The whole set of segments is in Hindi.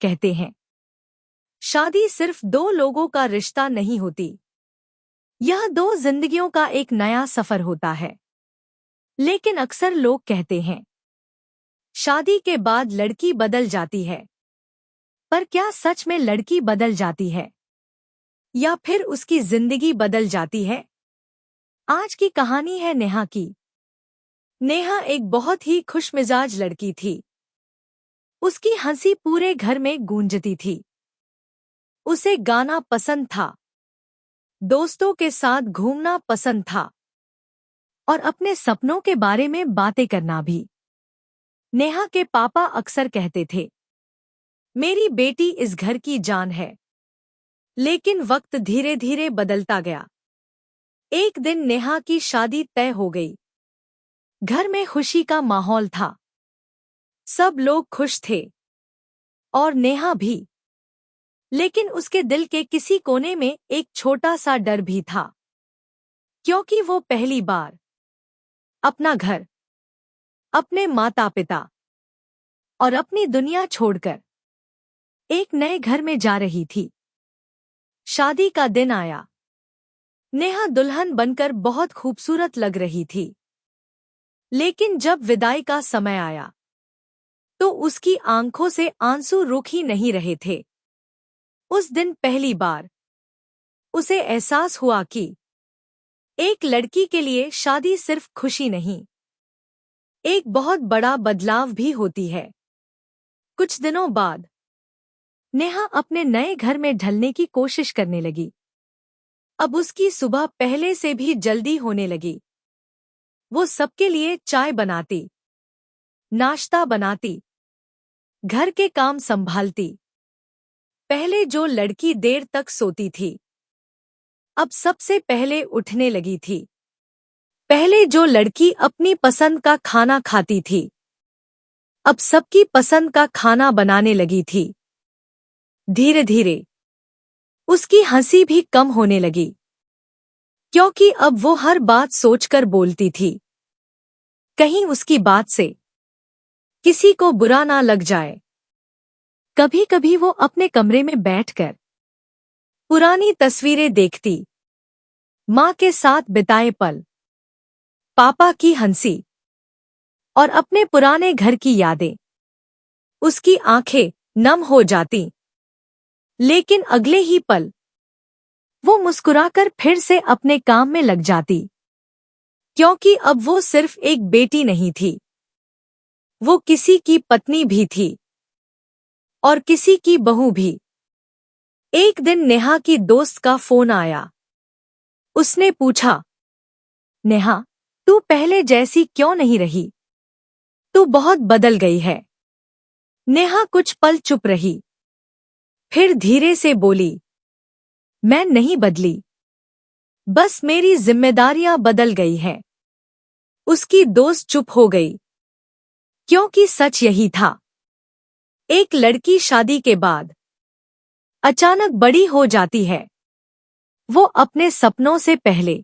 कहते हैं, शादी सिर्फ दो लोगों का रिश्ता नहीं होती, यह दो जिंदगियों का एक नया सफर होता है। लेकिन अक्सर लोग कहते हैं, शादी के बाद लड़की बदल जाती है। पर क्या सच में लड़की बदल जाती है या फिर उसकी जिंदगी बदल जाती है? आज की कहानी है नेहा की। नेहा एक बहुत ही खुशमिजाज लड़की थी। उसकी हंसी पूरे घर में गूंजती थी। उसे गाना पसंद था, दोस्तों के साथ घूमना पसंद था और अपने सपनों के बारे में बातें करना भी। नेहा के पापा अक्सर कहते थे, मेरी बेटी इस घर की जान है। लेकिन वक्त धीरे धीरे बदलता गया। एक दिन नेहा की शादी तय हो गई। घर में खुशी का माहौल था। सब लोग खुश थे और नेहा भी। लेकिन उसके दिल के किसी कोने में एक छोटा सा डर भी था, क्योंकि वो पहली बार अपना घर, अपने माता पिता और अपनी दुनिया छोड़कर एक नए घर में जा रही थी। शादी का दिन आया। नेहा दुल्हन बनकर बहुत खूबसूरत लग रही थी। लेकिन जब विदाई का समय आया तो उसकी आंखों से आंसू रुक ही नहीं रहे थे। उस दिन पहली बार उसे एहसास हुआ कि एक लड़की के लिए शादी सिर्फ खुशी नहीं, एक बहुत बड़ा बदलाव भी होती है। कुछ दिनों बाद नेहा अपने नए घर में ढलने की कोशिश करने लगी। अब उसकी सुबह पहले से भी जल्दी होने लगी। वो सबके लिए चाय बनाती, नाश्ता बनाती, घर के काम संभालती। पहले जो लड़की देर तक सोती थी, अब सबसे पहले उठने लगी थी। पहले जो लड़की अपनी पसंद का खाना खाती थी, अब सबकी पसंद का खाना बनाने लगी थी। धीरे धीरे उसकी हंसी भी कम होने लगी, क्योंकि अब वो हर बात सोचकर बोलती थी, कहीं उसकी बात से किसी को बुरा ना लग जाए। कभी कभी वो अपने कमरे में बैठकर पुरानी तस्वीरें देखती, माँ के साथ बिताए पल, पापा की हंसी और अपने पुराने घर की यादें। उसकी आंखें नम हो जाती। लेकिन अगले ही पल वो मुस्कुराकर फिर से अपने काम में लग जाती, क्योंकि अब वो सिर्फ एक बेटी नहीं थी, वो किसी की पत्नी भी थी और किसी की बहू भी। एक दिन नेहा की दोस्त का फोन आया। उसने पूछा, नेहा, तू पहले जैसी क्यों नहीं रही? तू बहुत बदल गई है। नेहा कुछ पल चुप रही, फिर धीरे से बोली, मैं नहीं बदली, बस मेरी जिम्मेदारियां बदल गई हैं। उसकी दोस्त चुप हो गई, क्योंकि सच यही था। एक लड़की शादी के बाद अचानक बड़ी हो जाती है। वो अपने सपनों से पहले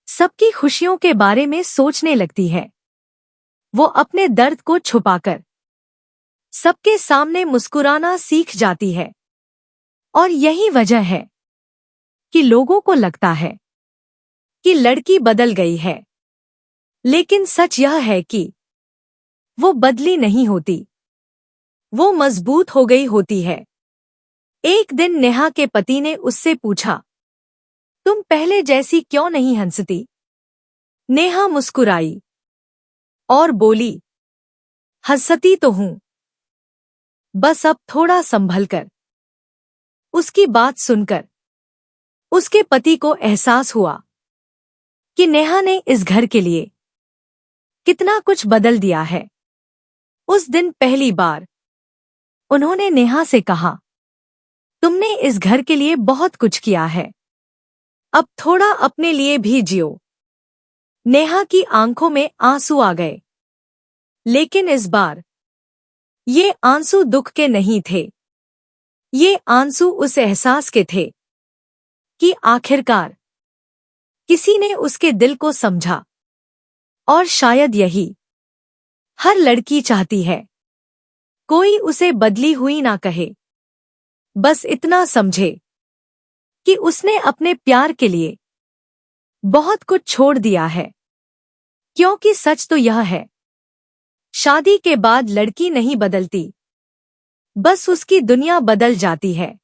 सबकी खुशियों के बारे में सोचने लगती है। वो अपने दर्द को छुपाकर सबके सामने मुस्कुराना सीख जाती है। और यही वजह है कि लोगों को लगता है कि लड़की बदल गई है। लेकिन सच यह है कि वो बदली नहीं होती, वो मजबूत हो गई होती है। एक दिन नेहा के पति ने उससे पूछा, तुम पहले जैसी क्यों नहीं हंसती? नेहा मुस्कुराई और बोली, हंसती तो हूं, बस अब थोड़ा संभल कर। उसकी बात सुनकर उसके पति को एहसास हुआ कि नेहा ने इस घर के लिए कितना कुछ बदल दिया है। उस दिन पहली बार उन्होंने नेहा से कहा, तुमने इस घर के लिए बहुत कुछ किया है, अब थोड़ा अपने लिए भी जियो। नेहा की आंखों में आंसू आ गए। लेकिन इस बार ये आंसू दुख के नहीं थे, ये आंसू उस एहसास के थे कि आखिरकार किसी ने उसके दिल को समझा। और शायद यही हर लड़की चाहती है, कोई उसे बदली हुई ना कहे, बस इतना समझे कि उसने अपने प्यार के लिए बहुत कुछ छोड़ दिया है। क्योंकि सच तो यह है, शादी के बाद लड़की नहीं बदलती, बस उसकी दुनिया बदल जाती है।